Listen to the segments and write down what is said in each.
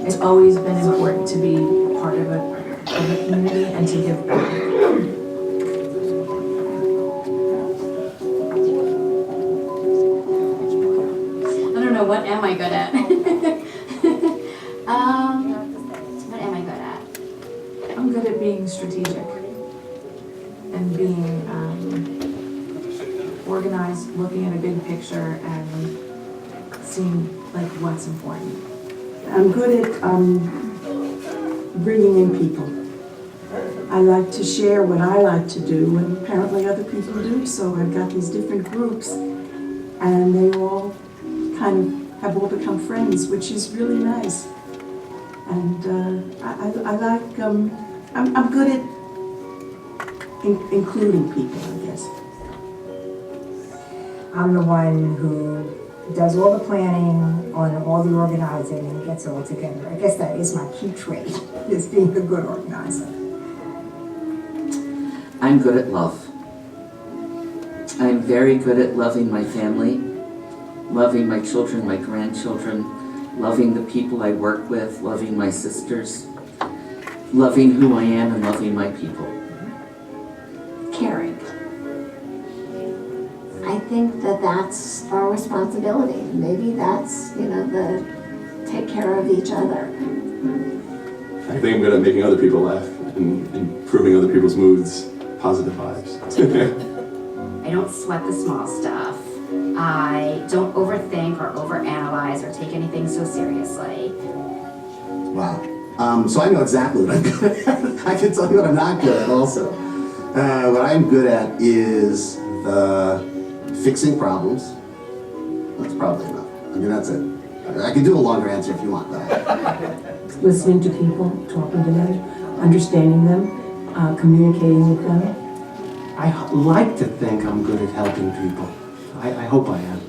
It's always been important to be part of a community and to give back. I don't know, what am I good at? What am I good at? I'm good at being strategic and being organized, looking at a big picture and seeing like what's important. I'm good at bringing in people. I like to share what I like to do, and apparently other people do, so I've got these different groups, and they all kind of have all become friends, which is really nice. And I like, I'm good at including people, I guess. I'm the one who does all the planning, on all the organizing, and gets it all together. I guess that is my key trait, is being a good organizer. I'm good at love. I'm very good at loving my family, loving my children, my grandchildren, loving the people I work with, loving my sisters, loving who I am and loving my people. Caring. I think that that's our responsibility. Maybe that's, the take care of each other. I think I'm good at making other people laugh and improving other people's moods, positive vibes. I don't sweat the small stuff. I don't overthink or overanalyze or take anything so seriously. Wow. So I know exactly what I'm good at. I can tell you what I'm not good at also. What I'm good at is fixing problems. That's probably enough. I mean, that's it. I can do a longer answer if you want that. Listening to people, talking to them, understanding them, communicating with them. I like to think I'm good at helping people. I hope I am.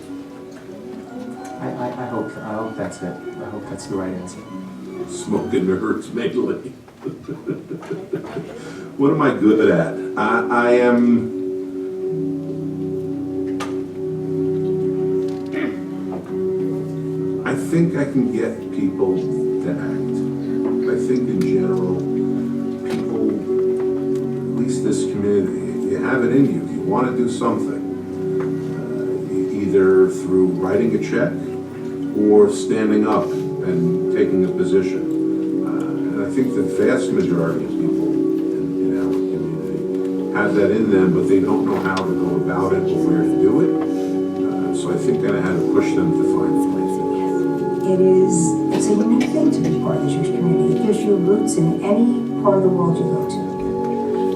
I hope that's it. I hope that's the right answer. Smoking mirrors mainly. What am I good at? I am. I think I can get people to act. I think in general, people, at least this community, you have it in you. You want to do something, either through writing a check or standing up and taking a position. And I think the vast majority of people in our community have that in them, but they don't know how to go about it or where to do it. So I think I had to push them to find a place. It's a unique thing to be part of the Jewish community. It gives you roots in any part of the world you go to.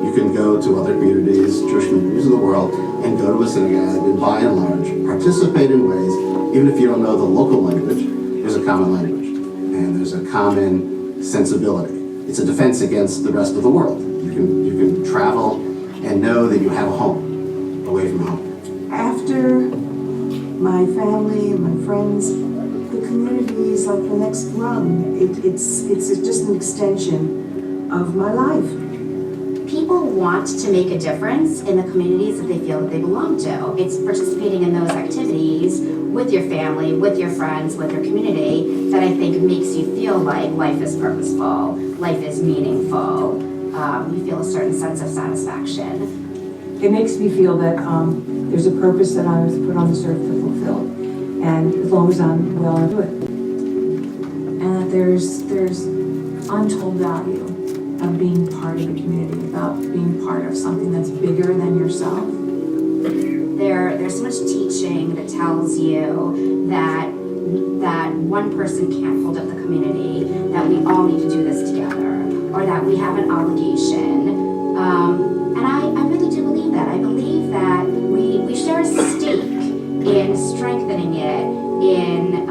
You can go to other communities, Jewish communities of the world, and go to a synagogue and by and large participate in ways, even if you don't know the local language, there's a common language and there's a common sensibility. It's a defense against the rest of the world. You can travel and know that you have a home away from home. After my family and my friends, the community is like the next rung. It's just an extension of my life. People want to make a difference in the communities that they feel that they belong to. It's participating in those activities with your family, with your friends, with your community that I think makes you feel like life is purposeful, life is meaningful. You feel a certain sense of satisfaction. It makes me feel that there's a purpose that I was put on this earth to fulfill. And as long as I'm well, I do it. And that there's untold value of being part of a community, about being part of something that's bigger than yourself. There's so much teaching that tells you that one person can't hold up the community, that we all need to do this together, or that we have an obligation. And I really do believe that. I believe that we share a stake in strengthening it, in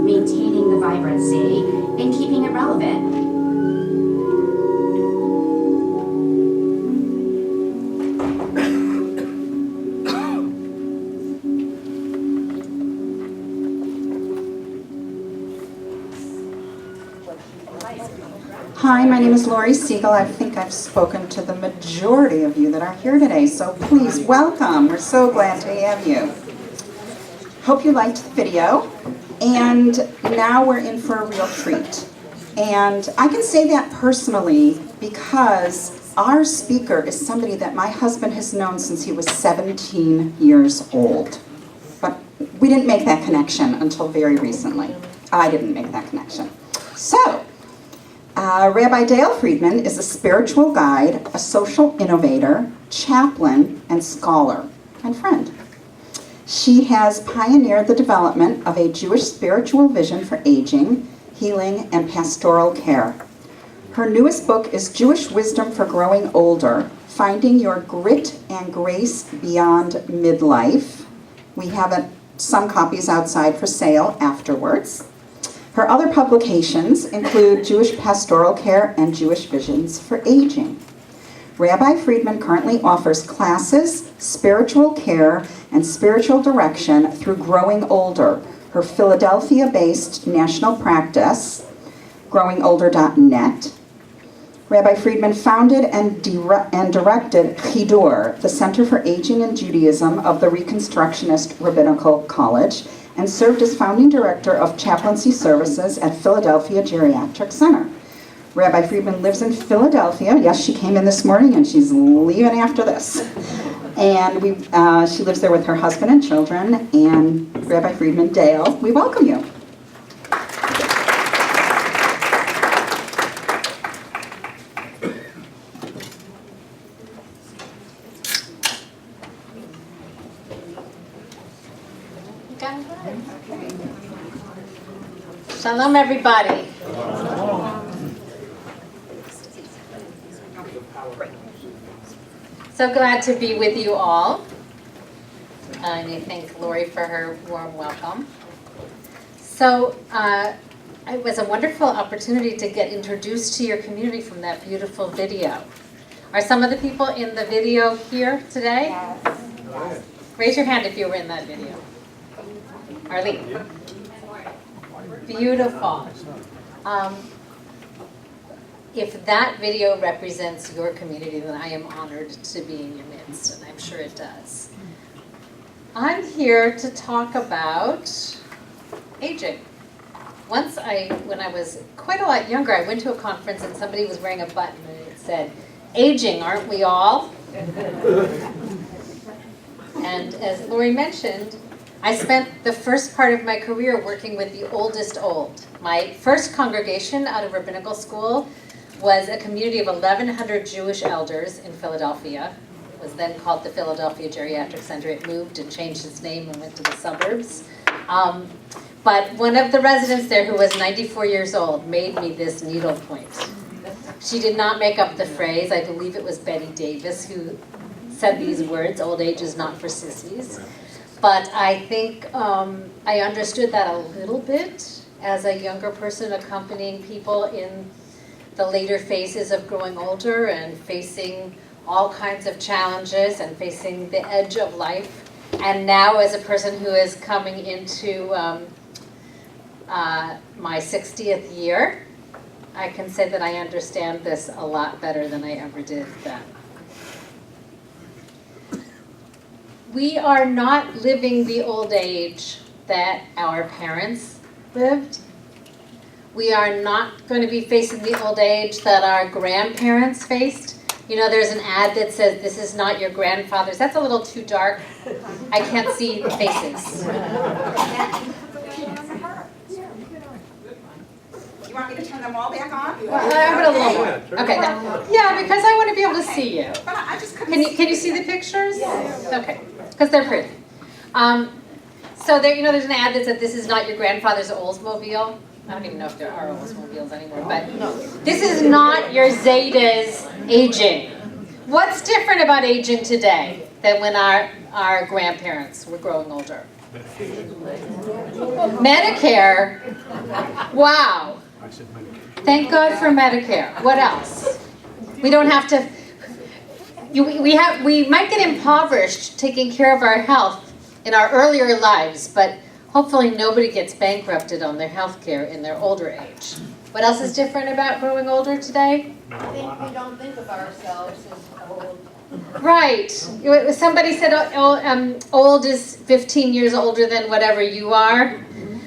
maintaining the vibrancy, in keeping it relevant. Hi, my name is Lori Siegel. I think I've spoken to the majority of you that are here today, so please welcome. We're so glad to have you. Hope you liked the video, and now we're in for a real treat. And I can say that personally because our speaker is somebody that my husband has known since he was 17 years old. But we didn't make that connection until very recently. I didn't make that connection. So, Rabbi Dale Friedman is a spiritual guide, a social innovator, chaplain, and scholar, and friend. She has pioneered the development of a Jewish spiritual vision for aging, healing, and pastoral care. Her newest book is Jewish Wisdom for Growing Older, Finding Your Grit and Grace Beyond Midlife. We have some copies outside for sale afterwards. Her other publications include Jewish Pastoral Care and Jewish Visions for Aging. Rabbi Friedman currently offers classes, spiritual care, and spiritual direction through Growing Older, her Philadelphia-based national practice, growingolder.net. Rabbi Friedman founded and directed Chidur, the Center for Aging and Judaism of the Reconstructionist Rabbinical College, and served as founding director of chaplaincy services at Philadelphia Geriatric Center. Rabbi Friedman lives in Philadelphia. Yes, she came in this morning and she's leaving after this. And she lives there with her husband and children. And Rabbi Friedman, Dale, we welcome you. Shalom, everybody. So glad to be with you all. And I thank Lori for her warm welcome. So it was a wonderful opportunity to get introduced to your community from that beautiful video. Are some of the people in the video here today? Yes. Raise your hand if you were in that video. Arlene. Beautiful. If that video represents your community, then I am honored to be in your midst, and I'm sure it does. I'm here to talk about aging. Once when I was quite a lot younger, I went to a conference and somebody was wearing a button and it said, "Aging, aren't we all?" And as Lori mentioned, I spent the first part of my career working with the oldest old. My first congregation out of rabbinical school was a community of 1,100 Jewish elders in Philadelphia. It was then called the Philadelphia Geriatric Center. It moved and changed its name and went to the suburbs. But one of the residents there, who was 94 years old, made me this needlepoint. She did not make up the phrase. I believe it was Betty Davis who said these words, "Old age is not for sissies." But I think I understood that a little bit as a younger person accompanying people in the later phases of growing older and facing all kinds of challenges and facing the edge of life. And now as a person who is coming into my 60th year, I can say that I understand this a lot better than I ever did then. We are not living the old age that our parents lived. We are not going to be facing the old age that our grandparents faced. You know, there's an ad that says, "This is not your grandfather's." That's a little too dark. I can't see the faces. You want me to turn them all back on? Well, I'm going to a little more. Okay. Yeah, because I want to be able to see you. But I just Can you see the pictures? Yes. Okay, because they're pretty. So there, there's an ad that said, "This is not your grandfather's Oldsmobile." I don't even know if there are Oldsmobiles anymore, but this is not your Zeta's aging. What's different about aging today than when our grandparents were growing older? Medicare. Wow. Thank God for Medicare. What else? We don't have to. We might get impoverished taking care of our health in our earlier lives, but hopefully nobody gets bankrupted on their health care in their older age. What else is different about growing older today? I think we don't think of ourselves as old. Right. Somebody said old is 15 years older than whatever you are.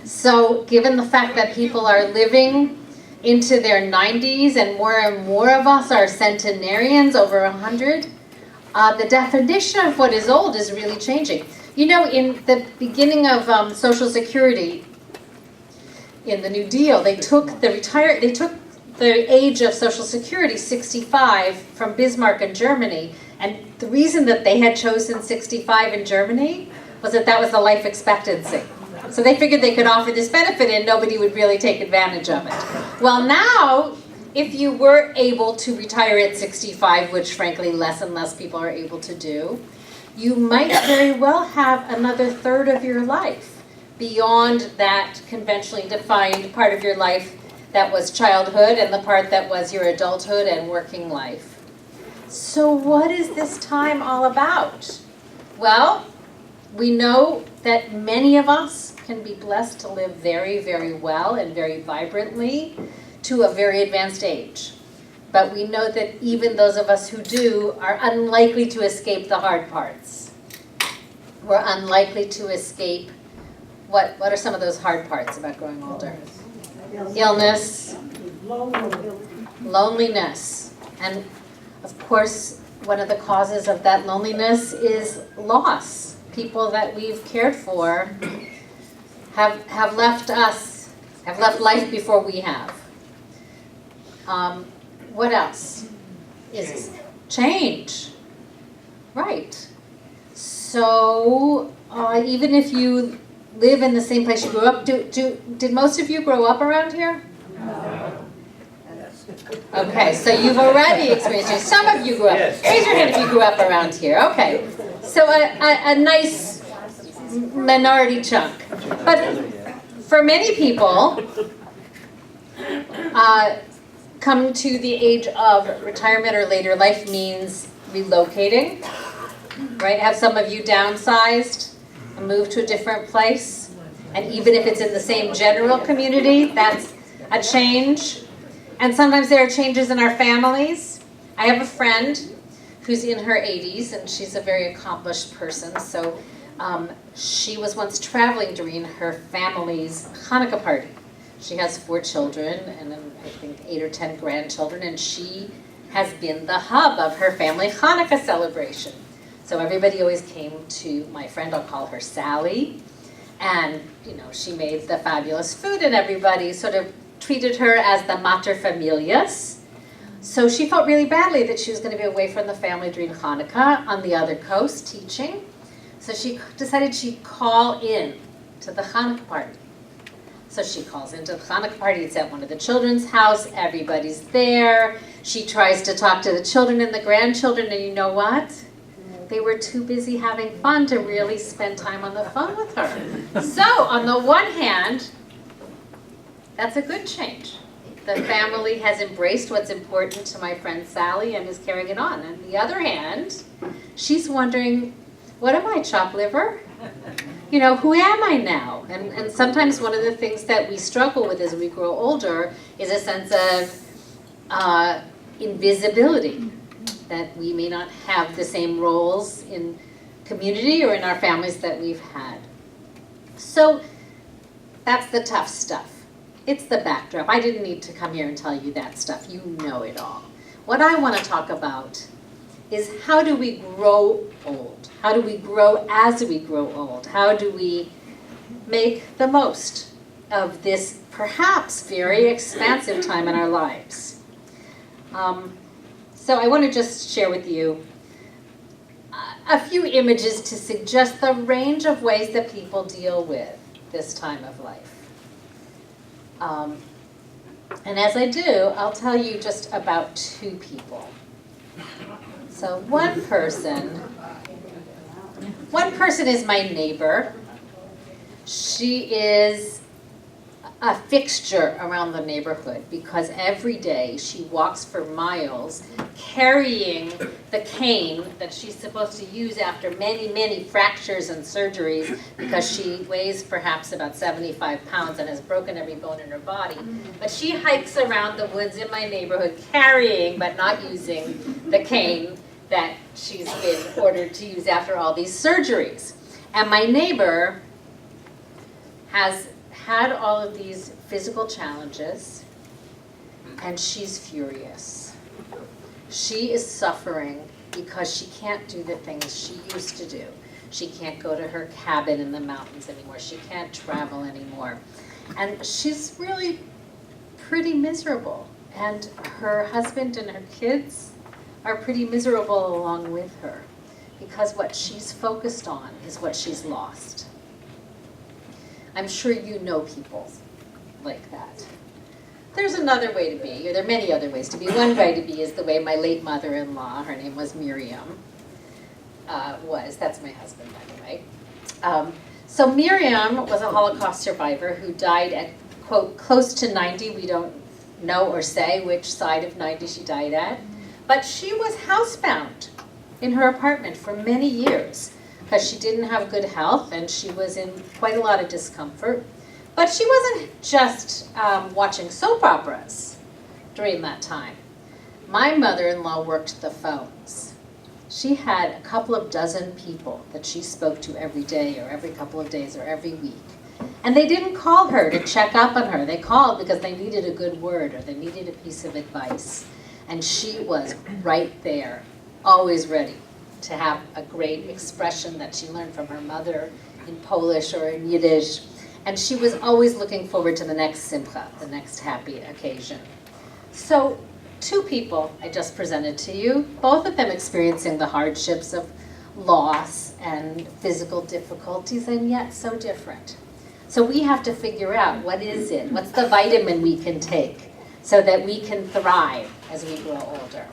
So given the fact that people are living into their 90s and more of us are centenarians, over 100, the definition of what is old is really changing. You know, in the beginning of Social Security, in the New Deal, they took the age of Social Security, 65, from Bismarck in Germany, and the reason that they had chosen 65 in Germany was that that was the life expectancy. So they figured they could offer this benefit and nobody would really take advantage of it. Well, now, if you were able to retire at 65, which frankly less and less people are able to do, you might very well have another third of your life beyond that conventionally defined part of your life that was childhood and the part that was your adulthood and working life. So what is this time all about? Well, we know that many of us can be blessed to live very, very well and very vibrantly to a very advanced age. But we know that even those of us who do are unlikely to escape the hard parts. We're unlikely to escape, what are some of those hard parts about growing older? Illness, loneliness, and of course, one of the causes of that loneliness is loss. People that we've cared for have left us, have left life before we have. What else? Is change. Right. So even if you live in the same place you grew up, did most of you grow up around here? No. Okay, so you've already experienced it. Some of you grew up. Raise your hand if you grew up around here. Okay. So a nice minority chunk. But for many people, coming to the age of retirement or later life means relocating, right? Have some of you downsized and moved to a different place? And even if it's in the same general community, that's a change. And sometimes there are changes in our families. I have a friend who's in her 80s, and she's a very accomplished person. So she was once traveling during her family's Hanukkah party. She has 4 children and I think 8 or 10 grandchildren, and she has been the hub of her family Hanukkah celebration. So everybody always came to my friend, I'll call her Sally, and she made the fabulous food and everybody sort of treated her as the mater familias. So she felt really badly that she was going to be away from the family during Hanukkah on the other coast teaching. So she decided she'd call in to the Hanukkah party. So she calls into the Hanukkah party. It's at one of the children's house. Everybody's there. She tries to talk to the children and the grandchildren, and you know what? They were too busy having fun to really spend time on the phone with her. So on the one hand, that's a good change. The family has embraced what's important to my friend Sally and is carrying it on. On the other hand, she's wondering, what am I, chopped liver? Who am I now? And sometimes one of the things that we struggle with as we grow older is a sense of invisibility, that we may not have the same roles in community or in our families that we've had. So that's the tough stuff. It's the backdrop. I didn't need to come here and tell you that stuff. You know it all. What I want to talk about is how do we grow old? How do we grow as we grow old? How do we make the most of this perhaps very expansive time in our lives? So I want to just share with you a few images to suggest the range of ways that people deal with this time of life. And as I do, I'll tell you just about 2 people. So one person is my neighbor. She is a fixture around the neighborhood because every day she walks for miles carrying the cane that she's supposed to use after many, many fractures and surgeries because she weighs perhaps about 75 pounds and has broken every bone in her body. But she hikes around the woods in my neighborhood carrying but not using the cane that she's been ordered to use after all these surgeries. And my neighbor has had all of these physical challenges, and she's furious. She is suffering because she can't do the things she used to do. She can't go to her cabin in the mountains anymore. She can't travel anymore. And she's really pretty miserable. And her husband and her kids are pretty miserable along with her because what she's focused on is what she's lost. I'm sure you know people like that. There's another way to be, or there are many other ways to be. One way to be is the way my late mother-in-law, her name was Miriam, was. That's my husband, by the way. So Miriam was a Holocaust survivor who died at, quote, close to 90. We don't know or say which side of 90 she died at. But she was housebound in her apartment for many years, because she didn't have good health and she was in quite a lot of discomfort. But she wasn't just watching soap operas during that time. My mother-in-law worked the phones. She had a couple of dozen people that she spoke to every day or every couple of days or every week. And they didn't call her to check up on her. They called because they needed a good word or they needed a piece of advice. And she was right there, always ready to have a great expression that she learned from her mother in Polish or in Yiddish. And she was always looking forward to the next simcha, the next happy occasion. So 2 people I just presented to you, both of them experiencing the hardships of loss and physical difficulties, and yet so different. So we have to figure out, what is it? What's the vitamin we can take so that we can thrive as we grow older?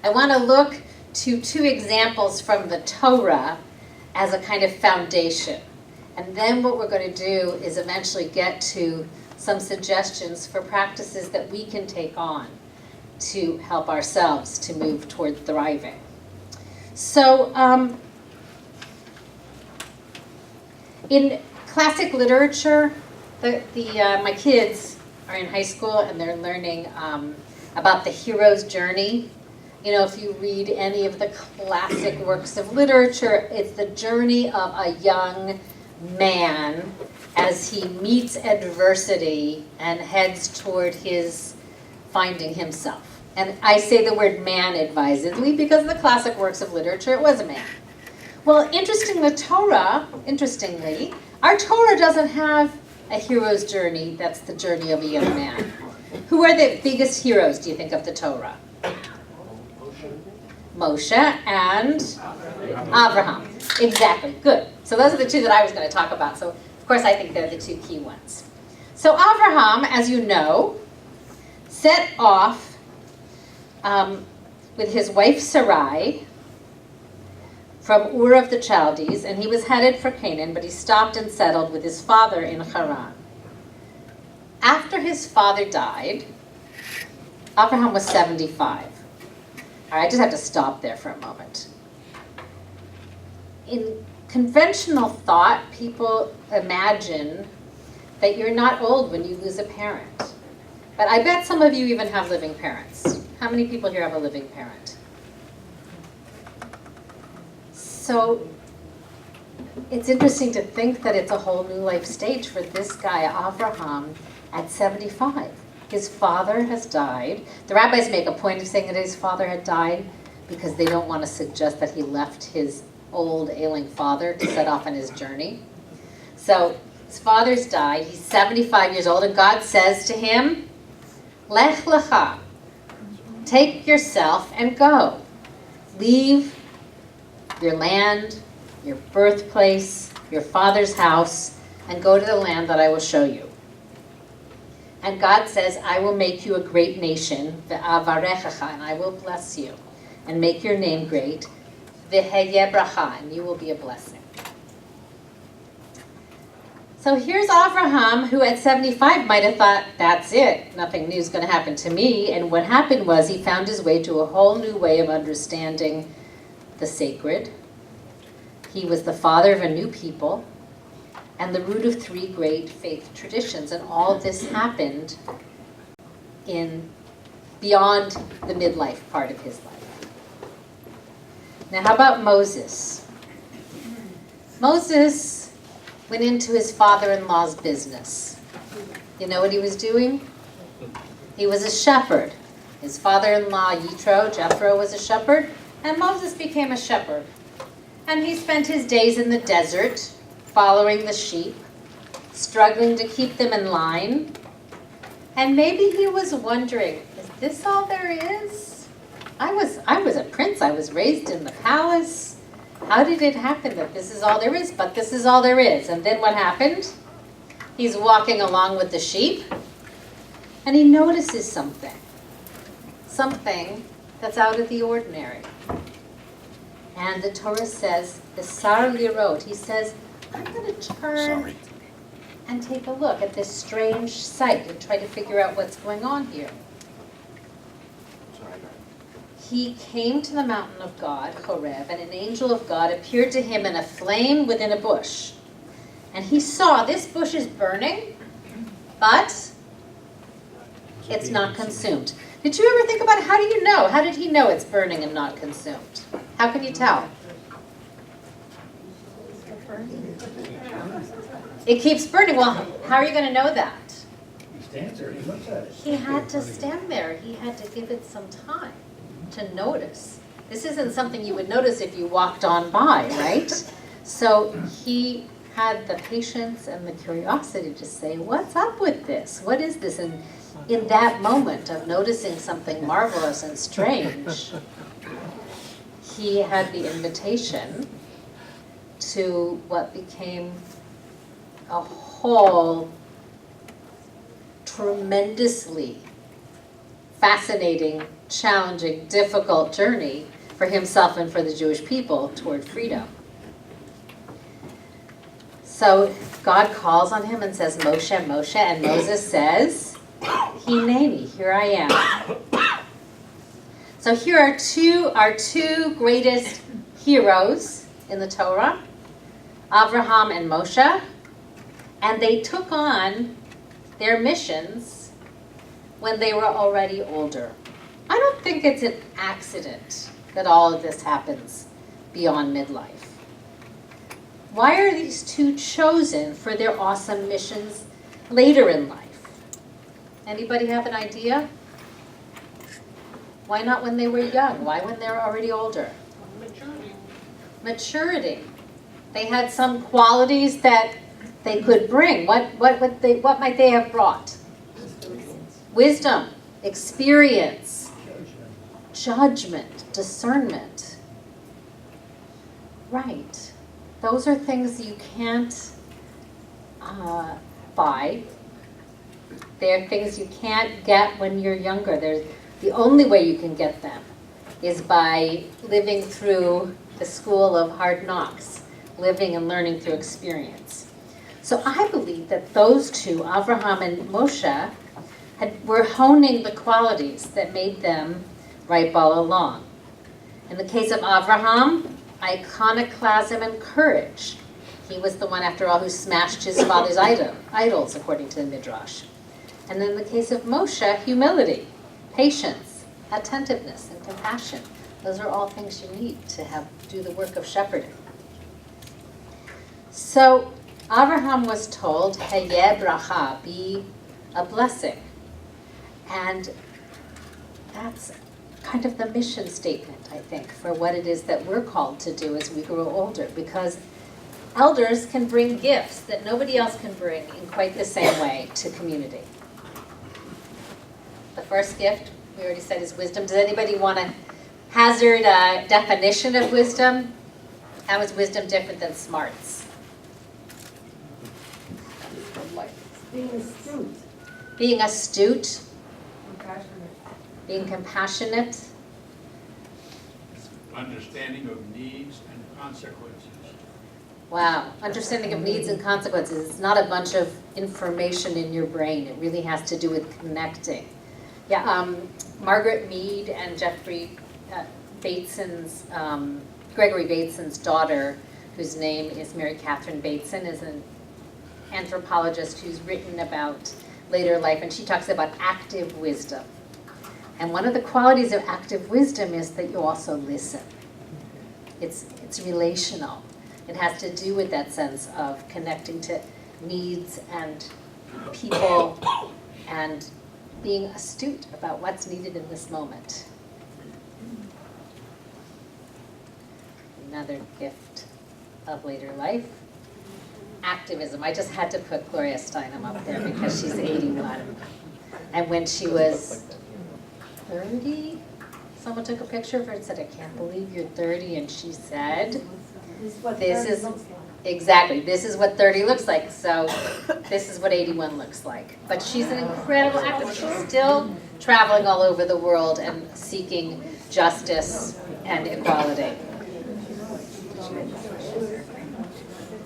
I want to look to 2 examples from the Torah as a kind of foundation. And then what we're going to do is eventually get to some suggestions for practices that we can take on to help ourselves to move toward thriving. So in classic literature, my kids are in high school and they're learning about the hero's journey. You know, if you read any of the classic works of literature, it's the journey of a young man as he meets adversity and heads toward his finding himself. And I say the word man advisedly because the classic works of literature, it was a man. Well, interestingly, our Torah doesn't have a hero's journey that's the journey of a young man. Who are the biggest heroes, do you think, of the Torah? Moshe and Abraham. Exactly, good. So those are the 2 that I was going to talk about. So of course I think they're the 2 key ones. So Abraham, as you know, set off with his wife Sarai from Ur of the Chaldees, and he was headed for Canaan, but he stopped and settled with his father in Haran. After his father died, Abraham was 75. All right, I just have to stop there for a moment. In conventional thought, people imagine that you're not old when you lose a parent. But I bet some of you even have living parents. How many people here have a living parent? So it's interesting to think that it's a whole new life stage for this guy, Abraham, at 75. His father has died. The rabbis make a point of saying that his father had died because they don't want to suggest that he left his old ailing father to set off on his journey. So his father's died. He's 75 years old, and God says to him, Lech lecha, take yourself and go. Leave your land, your birthplace, your father's house, and go to the land that I will show you. And God says, I will make you a great nation, ve'avarechecha, and I will bless you, and make your name great, ve'heye bracha, and you will be a blessing. So here's Abraham, who at 75 might have thought, that's it, nothing new is going to happen to me. And what happened was he found his way to a whole new way of understanding the sacred. He was the father of a new people and the root of 3 great faith traditions. And all of this happened beyond the midlife part of his life. Now, how about Moses? Moses went into his father-in-law's business. You know what he was doing? He was a shepherd. His father-in-law, Jethro, was a shepherd, and Moses became a shepherd. And he spent his days in the desert, following the sheep, struggling to keep them in line. And maybe he was wondering, is this all there is? I was a prince. I was raised in the palace. How did it happen that this is all there is? But this is all there is. And then what happened? He's walking along with the sheep, and he notices something. Something that's out of the ordinary. And the Torah says, Besar lirot. He says, I'm going to turn and take a look at this strange sight and try to figure out what's going on here. He came to the mountain of God, Horeb, and an angel of God appeared to him in a flame within a bush. And he saw this bush is burning, but it's not consumed. Did you ever think about it? How do you know? How did he know it's burning and not consumed? How can you tell? It keeps burning. Well, how are you going to know that? He stands there, he looks at it. He had to stand there. He had to give it some time to notice. This isn't something you would notice if you walked on by, right? So he had the patience and the curiosity to say, what's up with this? What is this? And in that moment of noticing something marvelous and strange, he had the invitation to what became a whole tremendously fascinating, challenging, difficult journey for himself and for the Jewish people toward freedom. So God calls on him and says, Moshe, Moshe, and Moses says, Hineni, here I am. So here are our two greatest heroes in the Torah, Abraham and Moshe, and they took on their missions when they were already older. I don't think it's an accident that all of this happens beyond midlife. Why are these two chosen for their awesome missions later in life? Anybody have an idea? Why not when they were young? Why when they were already older? Maturity. They had some qualities that they could bring. What might they have brought? Wisdom, experience, judgment, discernment. Right. Those are things you can't buy. They're things you can't get when you're younger. The only way you can get them is by living through the school of hard knocks, living and learning through experience. So I believe that those two, Abraham and Moshe, were honing the qualities that made them ripe all along. In the case of Abraham, iconoclasm and courage. He was the one, after all, who smashed his father's idols, according to the Midrash. And in the case of Moshe, humility, patience, attentiveness, and compassion. Those are all things you need to do the work of shepherding. So Abraham was told, Hayeh bracha, be a blessing. And that's kind of the mission statement, I think, for what it is that we're called to do as we grow older, because elders can bring gifts that nobody else can bring in quite the same way to community. The first gift, we already said, is wisdom. Does anybody want to hazard a definition of wisdom? How is wisdom different than smarts? Being astute. Being astute. Compassionate. Being compassionate. Understanding of needs and consequences. Wow, understanding of needs and consequences. It's not a bunch of information in your brain. It really has to do with connecting. Yeah, Margaret Mead and Jeffrey Bateson's, Gregory Bateson's daughter, whose name is Mary Catherine Bateson, is an anthropologist who's written about later life, and she talks about active wisdom. And one of the qualities of active wisdom is that you also listen. It's relational. It has to do with that sense of connecting to needs and people and being astute about what's needed in this moment. Another gift of later life. Activism. I just had to put Gloria Steinem up there because she's 81. And when she was 30, someone took a picture of her and said, "I can't believe you're 30." And she said, this is exactly, this is what 30 looks like. So this is what 81 looks like. But she's an incredible activist. She's still traveling all over the world and seeking justice and equality.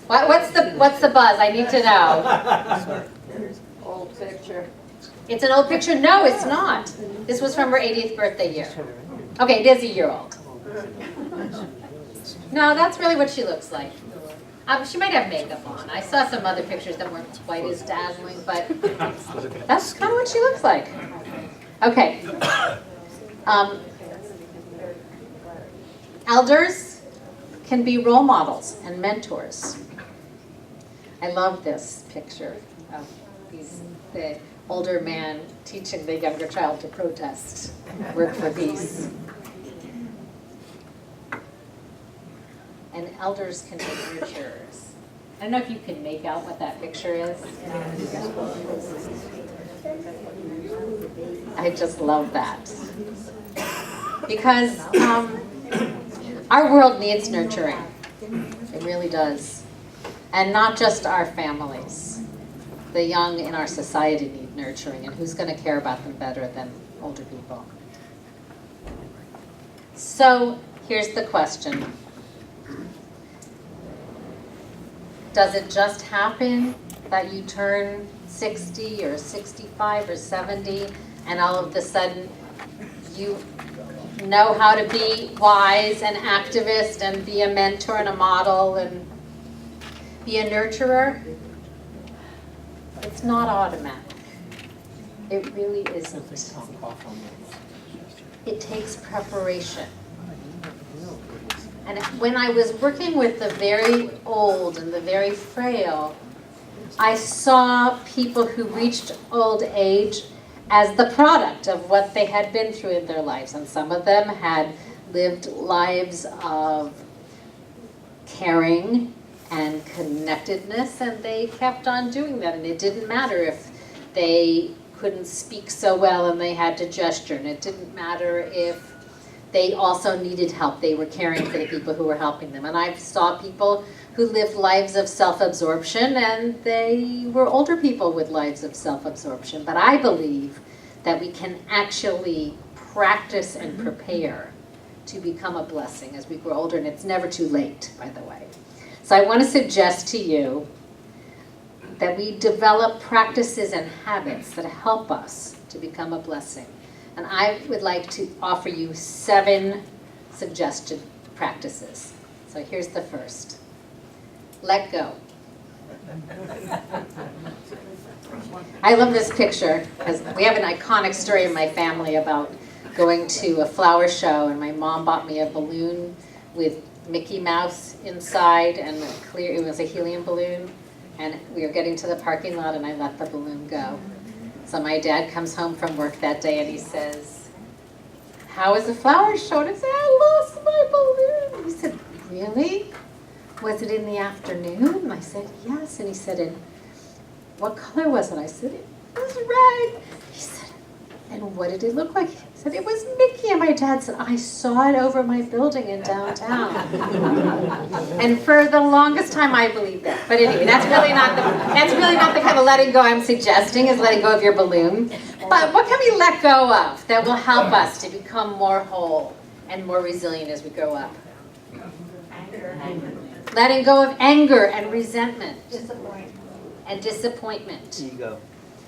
What's the buzz? I need to know. Old picture. It's an old picture? No, it's not. This was from her 80th birthday year. Okay, it is a year old. No, that's really what she looks like. She might have makeup on. I saw some other pictures that weren't quite as dazzling, but that's kind of what she looks like. Okay. Elders can be role models and mentors. I love this picture of the older man teaching the younger child to protest, work for peace. And elders can be nurturers. I don't know if you can make out what that picture is. I just love that. Because our world needs nurturing. It really does. And not just our families. The young in our society need nurturing, and who's going to care about them better than older people? So here's the question. Does it just happen that you turn 60 or 65 or 70 and all of a sudden you know how to be wise and activist and be a mentor and a model and be a nurturer? It's not automatic. It really isn't. It takes preparation. And when I was working with the very old and the very frail, I saw people who reached old age as the product of what they had been through in their lives. And some of them had lived lives of caring and connectedness, and they kept on doing that. And it didn't matter if they couldn't speak so well and they had to gesture, and it didn't matter if they also needed help. They were caring for the people who were helping them. And I saw people who lived lives of self-absorption, and they were older people with lives of self-absorption. But I believe that we can actually practice and prepare to become a blessing as we grow older, and it's never too late, by the way. So I want to suggest to you that we develop practices and habits that help us to become a blessing. And I would like to offer you 7 suggested practices. So here's the first. Let go. I love this picture because we have an iconic story in my family about going to a flower show, and my mom bought me a balloon with Mickey Mouse inside, and it was a helium balloon, and we were getting to the parking lot and I let the balloon go. So my dad comes home from work that day and he says, "How was the flower show?" And I said, "I lost my balloon." He said, "Really? Was it in the afternoon?" And I said, "Yes." And he said, "And what color was it?" I said, "It was red." He said, "And what did it look like?" He said, "It was Mickey." And my dad said, "I saw it over my building in downtown." And for the longest time I believed that. But anyway, that's really not the kind of letting go I'm suggesting, is letting go of your balloon. But what can we let go of that will help us to become more whole and more resilient as we grow up? Letting go of anger and resentment and disappointment. Ego.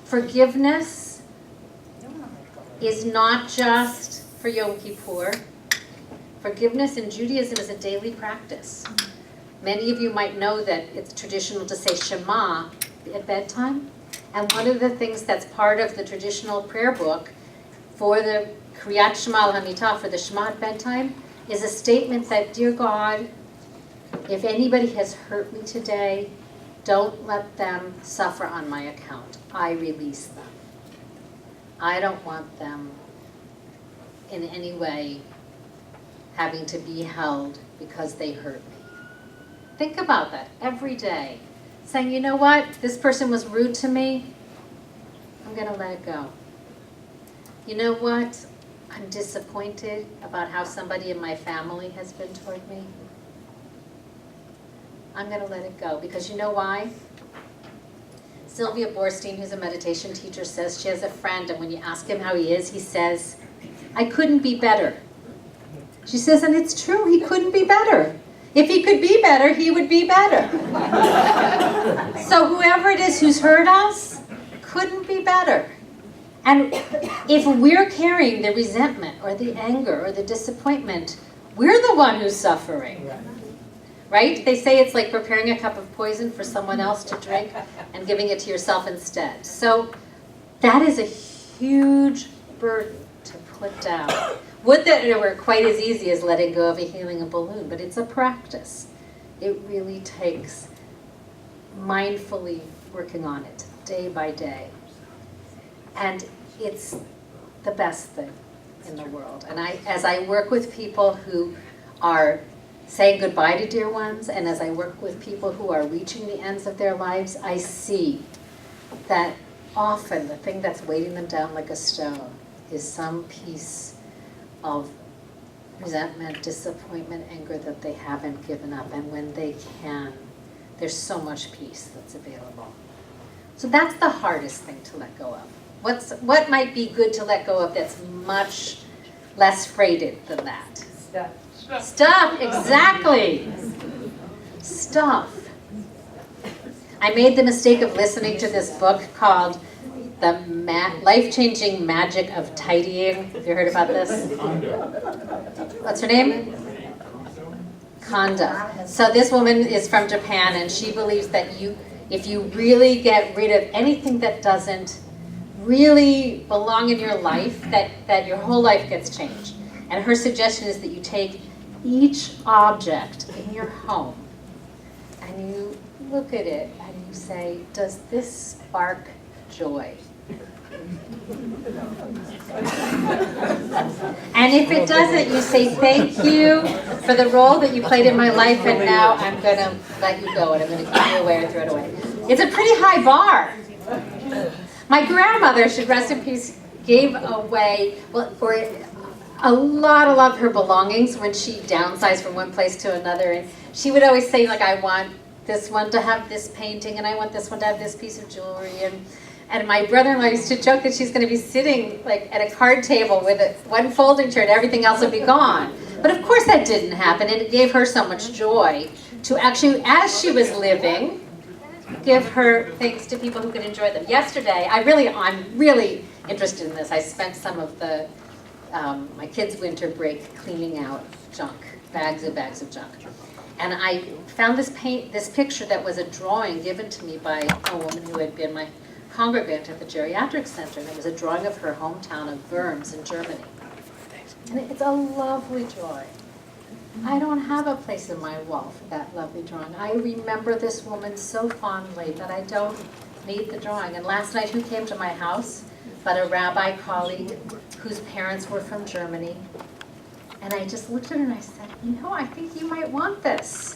Forgiveness is not just for Yom Kippur. Forgiveness in Judaism is a daily practice. Many of you might know that it's traditional to say Shema at bedtime. And one of the things that's part of the traditional prayer book for the Kriyat Shema al-Hamitah, for the Shema at bedtime, is a statement that, dear God, if anybody has hurt me today, don't let them suffer on my account. I release them. I don't want them in any way having to be held because they hurt me. Think about that every day. Saying, you know what, this person was rude to me, I'm going to let it go. You know what, I'm disappointed about how somebody in my family has been toward me. I'm going to let it go, because you know why? Sylvia Borstein, who's a meditation teacher, says she has a friend, and when you ask him how he is, he says, I couldn't be better. She says, and it's true, he couldn't be better. If he could be better, he would be better. So whoever it is who's hurt us couldn't be better. And if we're carrying the resentment or the anger or the disappointment, we're the one who's suffering. Right? They say it's like preparing a cup of poison for someone else to drink and giving it to yourself instead. So that is a huge burden to put down. Would that it were quite as easy as letting go of a helium balloon, but it's a practice. It really takes mindfully working on it day by day. And it's the best thing in the world. And as I work with people who are saying goodbye to dear ones, and as I work with people who are reaching the ends of their lives, I see that often the thing that's weighting them down like a stone is some piece of resentment, disappointment, anger that they haven't given up. And when they can, there's so much peace that's available. So that's the hardest thing to let go of. What might be good to let go of that's much less freighted than that? Stuff, exactly. Stuff. I made the mistake of listening to this book called The Life-Changing Magic of Tidying. Have you heard about this? What's her name? Konda. So this woman is from Japan, and she believes that if you really get rid of anything that doesn't really belong in your life, that your whole life gets changed. And her suggestion is that you take each object in your home and you look at it and you say, does this spark joy? And if it doesn't, you say, thank you for the role that you played in my life, and now I'm going to let you go and I'm going to give you away or throw it away. It's a pretty high bar. My grandmother, should rest in peace, gave away a lot of her belongings when she downsized from one place to another. And she would always say, like, I want this one to have this painting, and I want this one to have this piece of jewelry. And my brother-in-law used to joke that she's going to be sitting like at a card table with one folding chair and everything else would be gone. But of course that didn't happen, and it gave her so much joy to actually, as she was living, give her things to people who could enjoy them. Yesterday, I'm really interested in this. I spent some of my kids' winter break cleaning out junk, bags of junk. And I found this picture that was a drawing given to me by a woman who had been my congregant at the geriatric center, and it was a drawing of her hometown of Worms in Germany. And it's a lovely drawing. I don't have a place in my wall for that lovely drawing. I remember this woman so fondly that I don't need the drawing. And last night, who came to my house but a rabbi colleague whose parents were from Germany. And I just looked at her and I said, I think you might want this.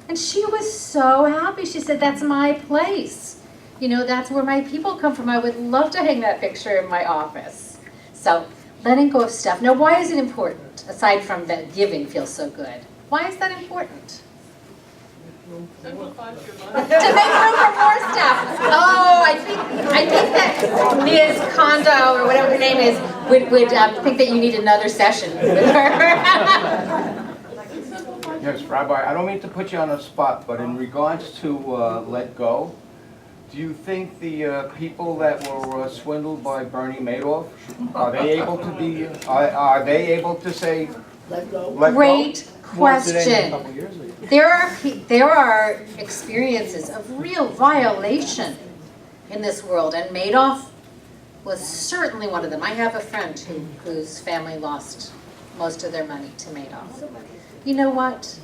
And she was so happy. She said, that's my place. That's where my people come from. I would love to hang that picture in my office. So letting go of stuff. Now, why is it important, aside from that giving feels so good? Why is that important? To make room for more stuff. Oh, I think that Ms. Kondo, or whatever her name is, would think that you need another session with her. Yes, Rabbi, I don't mean to put you on the spot, but in regards to let go, do you think the people that were swindled by Bernie Madoff, are they able to be, are they able to say, let go? Great More today than a question. couple years ago. There are experiences of real violation in this world, and Madoff was certainly one of them. I have a friend whose family lost most of their money to Madoff. You know what?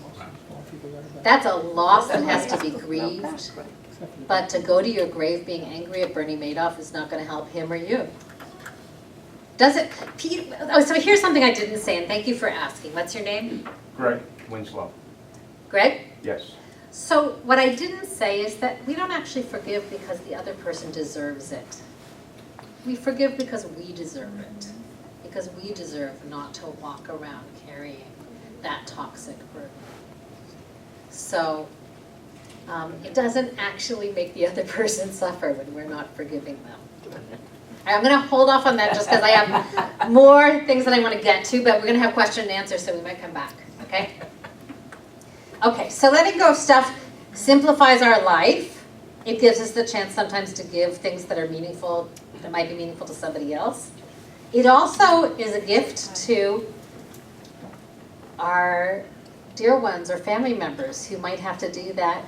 That's a loss that has to be grieved, but to go to your grave being angry at Bernie Madoff is not going to help him or you. Does it? Oh, so here's something I didn't say, and thank you for asking. What's your name? Greg Winslow. Greg? Yes. So what I didn't say is that we don't actually forgive because the other person deserves it. We forgive because we deserve it. Because we deserve not to walk around carrying that toxic burden. So it doesn't actually make the other person suffer when we're not forgiving them. I'm going to hold off on that just because I have more things that I want to get to, but we're going to have question and answer, so we might come back, okay? Okay, so letting go of stuff simplifies our life. It gives us the chance sometimes to give things that are meaningful, that might be meaningful to somebody else. It also is a gift to our dear ones or family members who might have to do that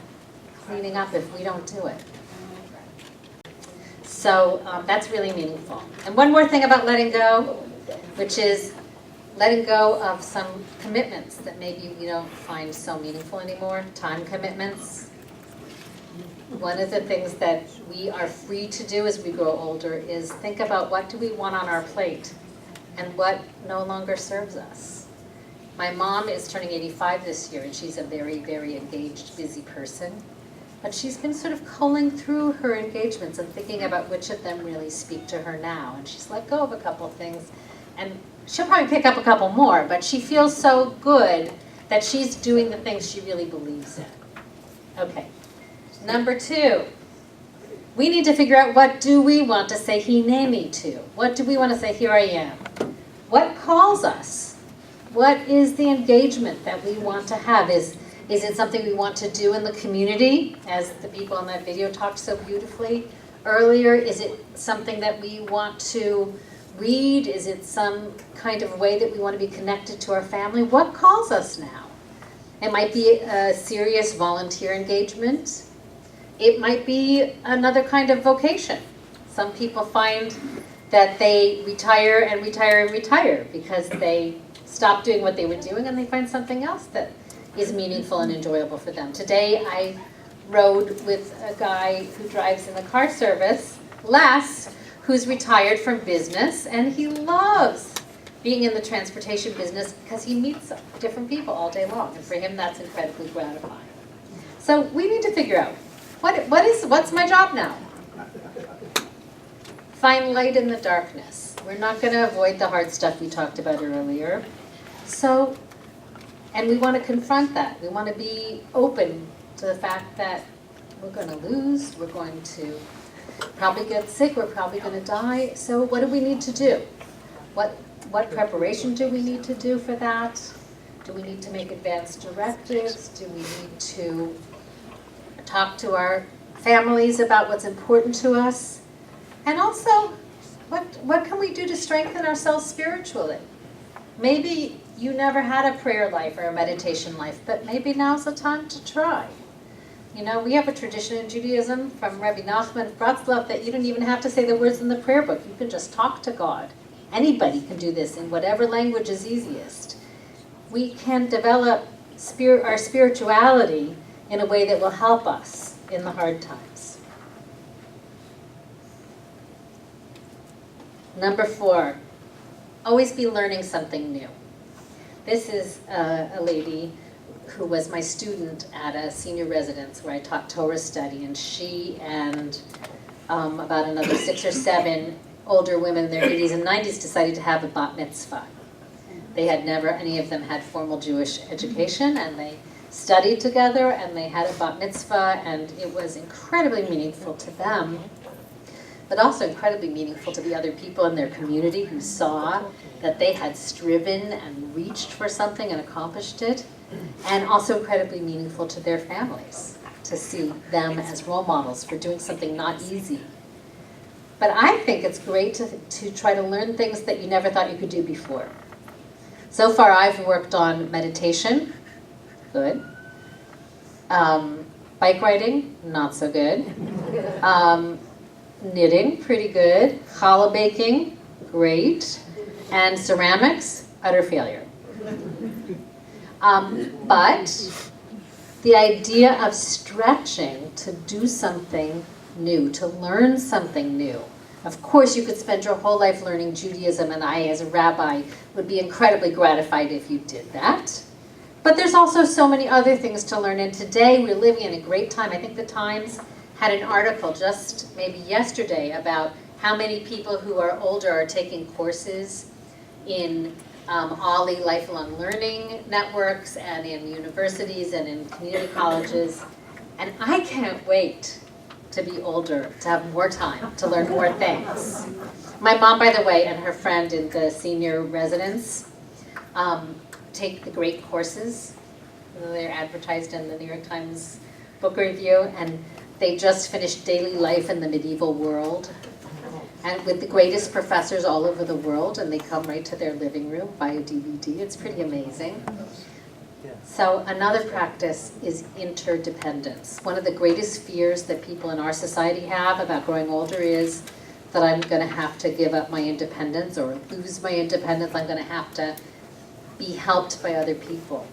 cleaning up if we don't do it. So that's really meaningful. And one more thing about letting go, which is letting go of some commitments that maybe we don't find so meaningful anymore, time commitments. One of the things that we are free to do as we grow older is think about what do we want on our plate and what no longer serves us. My mom is turning 85 this year, and she's a very, very engaged, busy person. But she's been sort of culling through her engagements and thinking about which of them really speak to her now. And she's let go of a couple of things. And she'll probably pick up a couple more, but she feels so good that she's doing the things she really believes in. Okay. Number 2, we need to figure out what do we want to say hineni to? What do we want to say here I am? What calls us? What is the engagement that we want to have? Is it something we want to do in the community, as the people in that video talked so beautifully earlier? Is it something that we want to read? Is it some kind of way that we want to be connected to our family? What calls us now? It might be a serious volunteer engagement. It might be another kind of vocation. Some people find that they retire and retire and retire because they stop doing what they were doing and they find something else that is meaningful and enjoyable for them. Today I rode with a guy who drives in the car service, Les, who's retired from business, and he loves being in the transportation business because he meets different people all day long, and for him that's incredibly gratifying. So we need to figure out, what's my job now? Find light in the darkness. We're not going to avoid the hard stuff we talked about earlier. So, and we want to confront that. We want to be open to the fact that we're going to lose, we're going to probably get sick, we're probably going to die. So what do we need to do? What preparation do we need to do for that? Do we need to make advanced directives? Do we need to talk to our families about what's important to us? And also, what can we do to strengthen ourselves spiritually? Maybe you never had a prayer life or a meditation life, but maybe now's the time to try. You know, we have a tradition in Judaism from Rabbi Nachman of Bratslav that you don't even have to say the words in the prayer book. You can just talk to God. Anybody can do this in whatever language is easiest. We can develop our spirituality in a way that will help us in the hard times. Number 4, always be learning something new. This is a lady who was my student at a senior residence where I taught Torah study, and she and about another 6 or 7 older women in their 80s and 90s decided to have a bat mitzvah. They had never, any of them had formal Jewish education, and they studied together and they had a bat mitzvah, and it was incredibly meaningful to them, but also incredibly meaningful to the other people in their community who saw that they had striven and reached for something and accomplished it. and also incredibly meaningful to their families to see them as role models for doing something not easy. But I think it's great to try to learn things that you never thought you could do before. So far I've worked on meditation, good. Bike riding, not so good. Knitting, pretty good. Challah baking, great. And ceramics, utter failure. But the idea of stretching to do something new, to learn something new. Of course, you could spend your whole life learning Judaism, and I, as a rabbi, would be incredibly gratified if you did that. But there's also so many other things to learn, and today we're living in a great time. I think the Times had an article just maybe yesterday about how many people who are older are taking courses in OLLI lifelong learning networks and in universities and in community colleges. And I can't wait to be older, to have more time, to learn more things. My mom, by the way, and her friend in the senior residence take the great courses. They're advertised in the New York Times Book Review, and they just finished Daily Life in the Medieval World, and with the greatest professors all over the world, and they come right to their living room via DVD. It's pretty amazing. So another practice is interdependence. One of the greatest fears that people in our society have about growing older is that I'm going to have to give up my independence or lose my independence. I'm going to have to be helped by other people.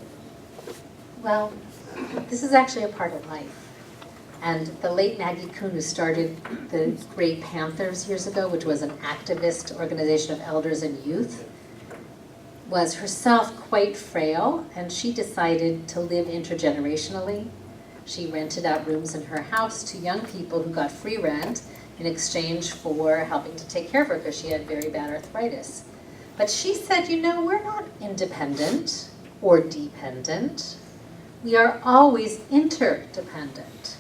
Well, this is actually a part of life. And the late Maggie Kuhn, who started the Grey Panthers years ago, which was an activist organization of elders and youth, was herself quite frail, and she decided to live intergenerationally. She rented out rooms in her house to young people who got free rent in exchange for helping to take care of her because she had very bad arthritis. But she said, you know, we're not independent or dependent. We are always interdependent.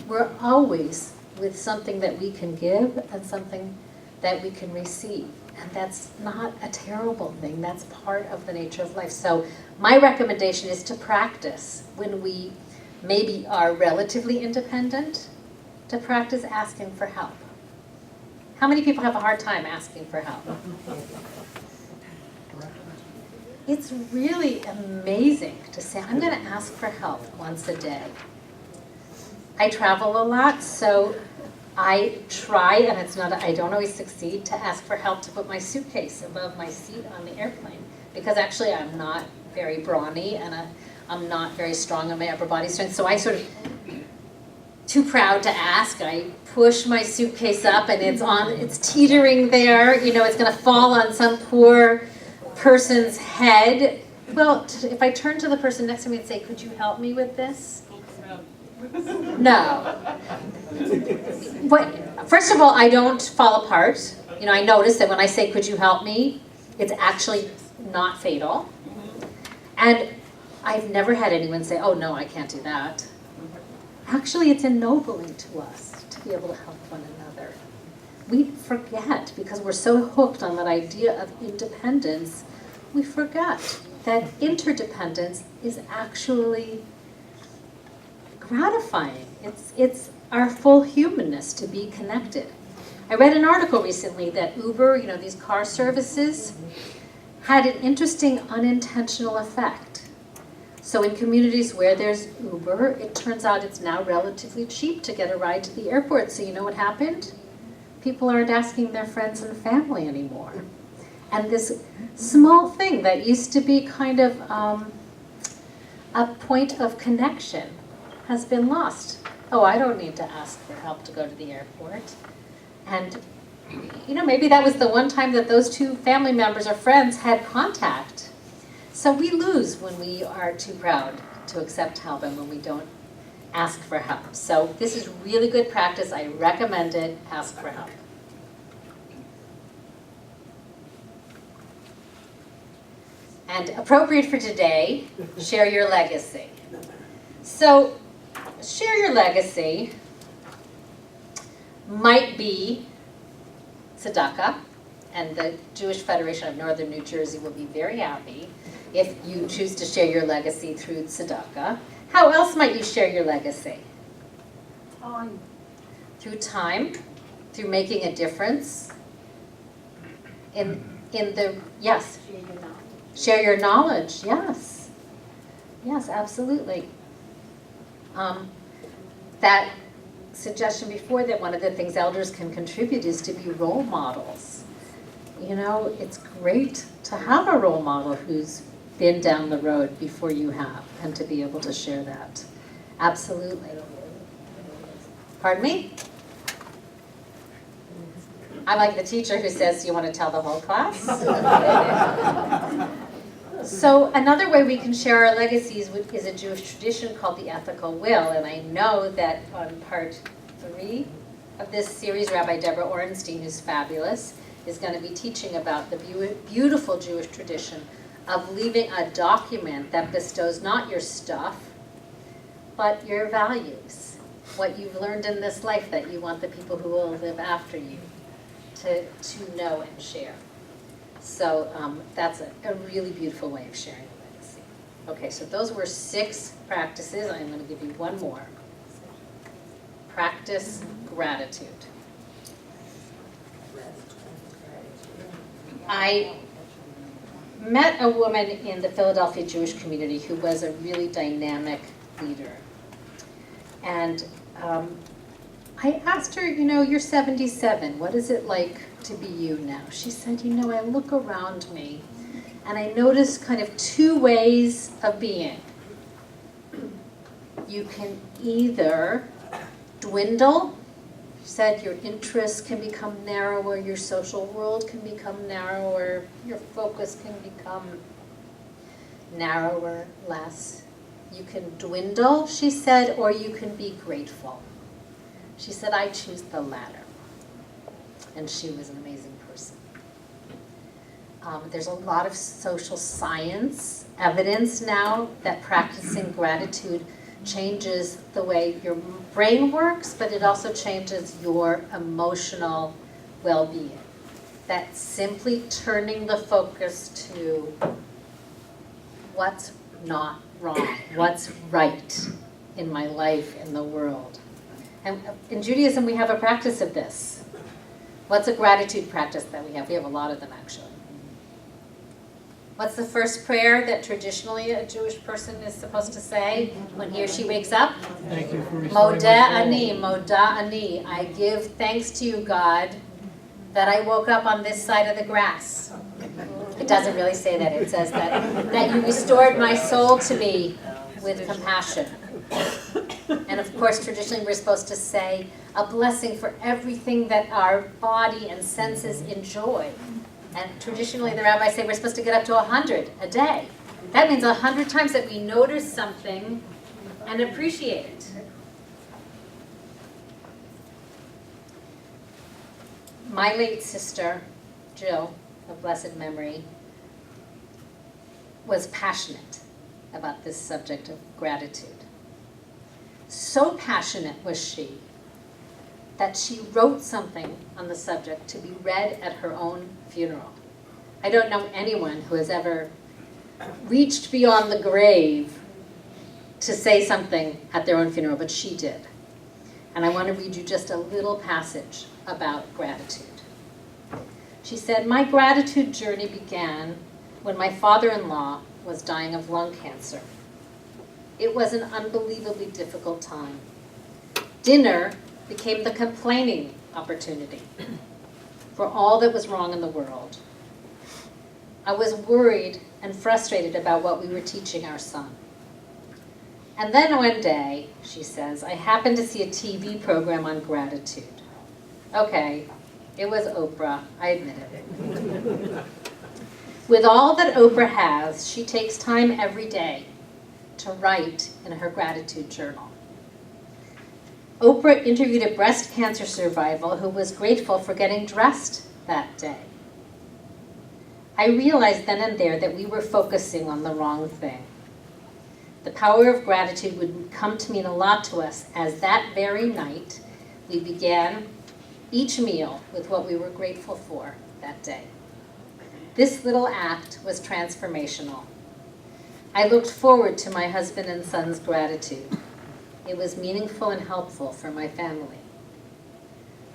We're always with something that we can give and something that we can receive. And that's not a terrible thing. That's part of the nature of life. So my recommendation is to practice when we maybe are relatively independent, to practice asking for help. How many people have a hard time asking for help? It's really amazing to say, I'm going to ask for help once a day. I travel a lot, so I try, and it's not, I don't always succeed, to ask for help to put my suitcase above my seat on the airplane. Because actually I'm not very brawny, and I'm not very strong on my upper body strength, so I sort of, too proud to ask, I push my suitcase up and it's teetering there, you know, it's gonna fall on some poor person's head. Well, if I turn to the person next to me and say, could you help me with this? No. But first of all, I don't fall apart. You know, I notice that when I say, could you help me, it's actually not fatal. And I've never had anyone say, oh no, I can't do that. Actually, it's ennobling to us to be able to help one another. We forget, because we're so hooked on that idea of independence, we forget that interdependence is actually gratifying. It's our full humanness to be connected. I read an article recently that Uber, you know, these car services, had an interesting unintentional effect. So in communities where there's Uber, it turns out it's now relatively cheap to get a ride to the airport. So you know what happened? People aren't asking their friends and family anymore. And this small thing that used to be kind of a point of connection has been lost. Oh, I don't need to ask for help to go to the airport. And, you know, maybe that was the one time that those two family members or friends had contact. So we lose when we are too proud to accept help and when we don't ask for help. So this is really good practice. I recommend it. Ask for help. And appropriate for today, share your legacy. So share your legacy might be tzedakah, and the Jewish Federation of Northern New Jersey will be very happy if you choose to share your legacy through tzedakah. How else might you share your legacy? Time. Through time, through making a difference. In the, yes. Share your knowledge, yes. Yes, absolutely. That suggestion before, that one of the things elders can contribute is to be role models. You know, it's great to have a role model who's been down the road before you have, and to be able to share that. Absolutely. Pardon me? I'm like the teacher who says, you want to tell the whole class? So another way we can share our legacies is a Jewish tradition called the ethical will. And I know that on part 3 of this series, Rabbi Deborah Orenstein, who's fabulous, is going to be teaching about the beautiful Jewish tradition of leaving a document that bestows not your stuff, but your values, what you've learned in this life that you want the people who will live after you to know and share. So that's a really beautiful way of sharing a legacy. Okay, so those were 6 practices. I'm going to give you one more. Practice gratitude. I met a woman in the Philadelphia Jewish community who was a really dynamic leader. And I asked her, you know, you're 77. What is it like to be you now? She said, you know, I look around me and I notice kind of 2 ways of being. You can either dwindle. She said your interests can become narrower, your social world can become narrower, your focus can become narrower, less. You can dwindle, she said, or you can be grateful. She said, I choose the latter. And she was an amazing person. There's a lot of social science evidence now that practicing gratitude changes the way your brain works, but it also changes your emotional well-being. That simply turning the focus to what's not wrong, what's right in my life, in the world. And in Judaism, we have a practice of this. What's a gratitude practice that we have? We have a lot of them, actually. What's the first prayer that traditionally a Jewish person is supposed to say when he or she wakes up? Thank you for restoring Modeh my soul. ani, moda ani. I give thanks to you, God, that I woke up on this side of the grass. It doesn't really say that. It says that you restored my soul to me with compassion. And of course, traditionally, we're supposed to say a blessing for everything that our body and senses enjoy. And traditionally, the rabbis say we're supposed to get up to 100 a day. That means 100 times that we notice something and appreciate it. My late sister, Jill, of blessed memory, was passionate about this subject of gratitude. So passionate was she that she wrote something on the subject to be read at her own funeral. I don't know anyone who has ever reached beyond the grave to say something at their own funeral, but she did. And I want to read you just a little passage about gratitude. She said, my gratitude journey began when my father-in-law was dying of lung cancer. It was an unbelievably difficult time. Dinner became the complaining opportunity for all that was wrong in the world. I was worried and frustrated about what we were teaching our son. And then one day, she says, I happened to see a TV program on gratitude. Okay, it was Oprah, I admit it. With all that Oprah has, she takes time every day to write in her gratitude journal. Oprah interviewed a breast cancer survivor who was grateful for getting dressed that day. I realized then and there that we were focusing on the wrong thing. The power of gratitude would come to mean a lot to us as that very night we began each meal with what we were grateful for that day. This little act was transformational. I looked forward to my husband and son's gratitude. It was meaningful and helpful for my family.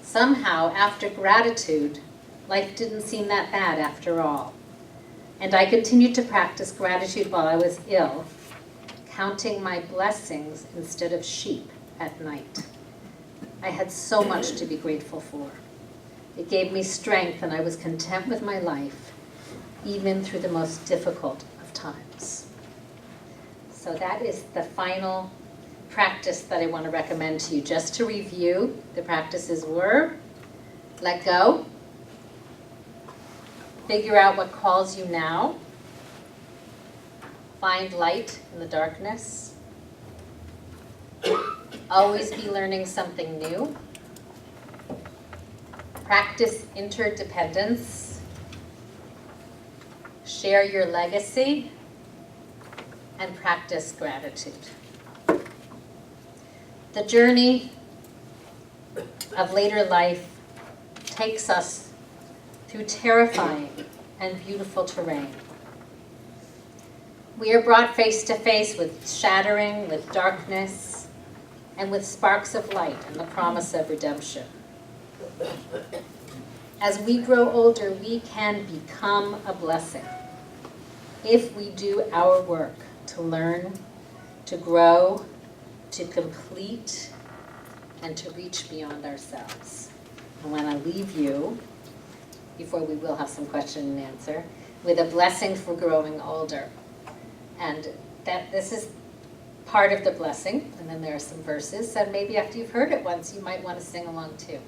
Somehow, after gratitude, life didn't seem that bad after all. And I continued to practice gratitude while I was ill, counting my blessings instead of sheep at night. I had so much to be grateful for. It gave me strength, and I was content with my life, even through the most difficult of times. So that is the final practice that I want to recommend to you. Just to review, the practices were: let go, figure out what calls you now, find light in the darkness, always be learning something new, practice interdependence, share your legacy, and practice gratitude. The journey of later life takes us through terrifying and beautiful terrain. We are brought face to face with shattering, with darkness, and with sparks of light and the promise of redemption. As we grow older, we can become a blessing if we do our work to learn, to grow, to complete, and to reach beyond ourselves. I want to leave you, before we will have some question and answer, with a blessing for growing older. And that this is part of the blessing, and then there are some verses, and maybe after you've heard it once, you might want to sing along too.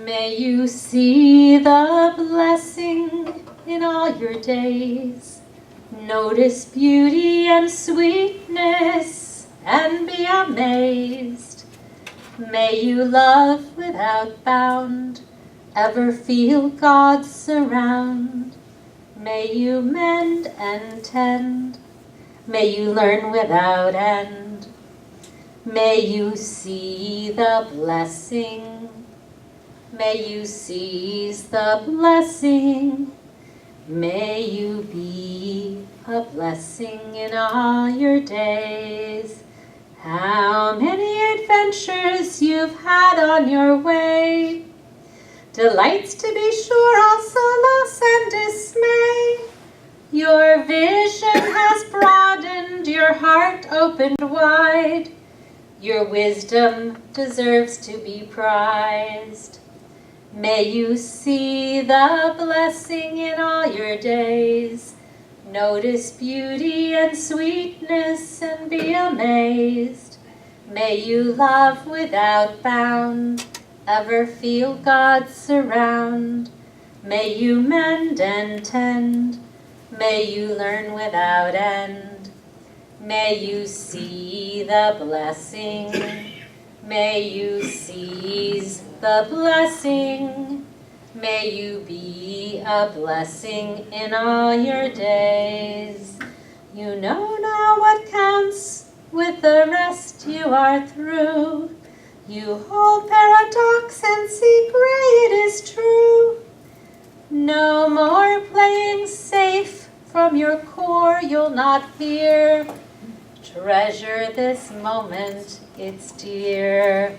May you see the blessing in all your days. Notice beauty and sweetness and be amazed. May you love without bound, ever feel God's surround. May you mend and tend. May you learn without end. May you see the blessing. May you seize the blessing. May you be a blessing in all your days. How many adventures you've had on your way. Delights to be sure, also loss and dismay. Your vision has broadened, your heart opened wide. Your wisdom deserves to be prized. May you see the blessing in all your days. Notice beauty and sweetness and be amazed. May you love without bound, ever feel God's surround. May you mend and tend. May you learn without end. May you see the blessing. May you seize the blessing. May you be a blessing in all your days. You know now what counts, with the rest you are through. You hold paradox and see great is true. No more playing safe, from your core you'll not fear. Treasure this moment, it's dear.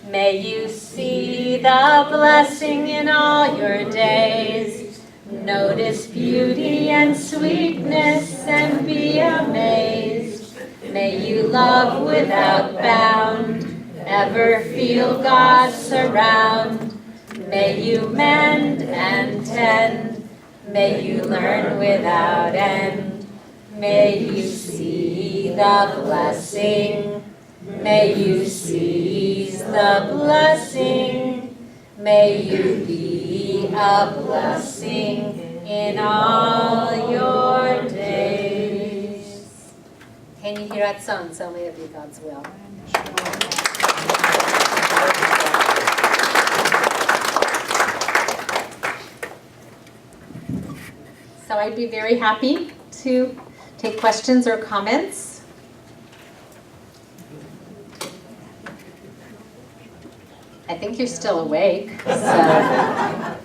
May you see the blessing in all your days. Notice beauty and sweetness and be amazed. May you love without bound, ever feel God's surround. May you mend and tend. May you learn without end. May you see the blessing. May you seize the blessing. May you be a blessing in all your days. Can you hear that song? So may it be God's will. So I'd be very happy to take questions or comments. I think you're still awake, so.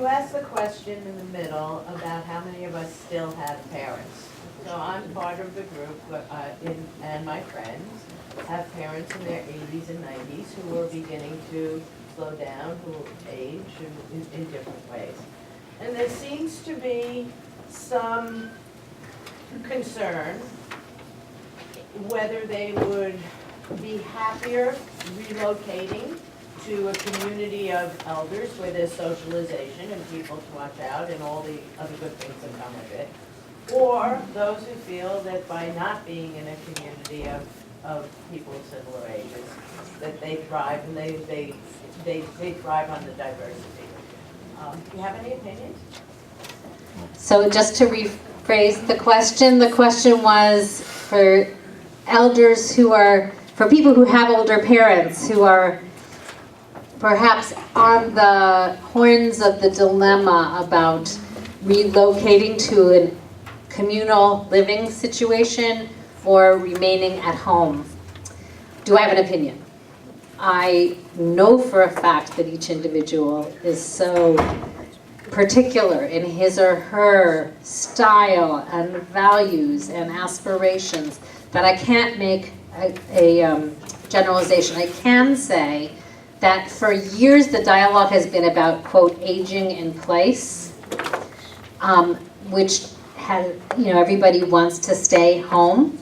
You asked the question in the middle about how many of us still have parents. So I'm part of the group, and my friends have parents in their 80s and 90s who are beginning to slow down, who age in different ways. And there seems to be some concern whether they would be happier relocating to a community of elders where there's socialization and people to watch out and all the other good things that come with it, or those who feel that by not being in a community of people of similar ages, that they thrive and they thrive on the diversity. Do you have any opinions? So just to rephrase the question was for elders who are, for people who have older parents who are perhaps on the horns of the dilemma about relocating to a communal living situation or remaining at home. Do I have an opinion? I know for a fact that each individual is so particular in his or her style and values and aspirations that I can't make a generalization. I can say that for years the dialogue has been about, quote, aging in place, which has, everybody wants to stay home.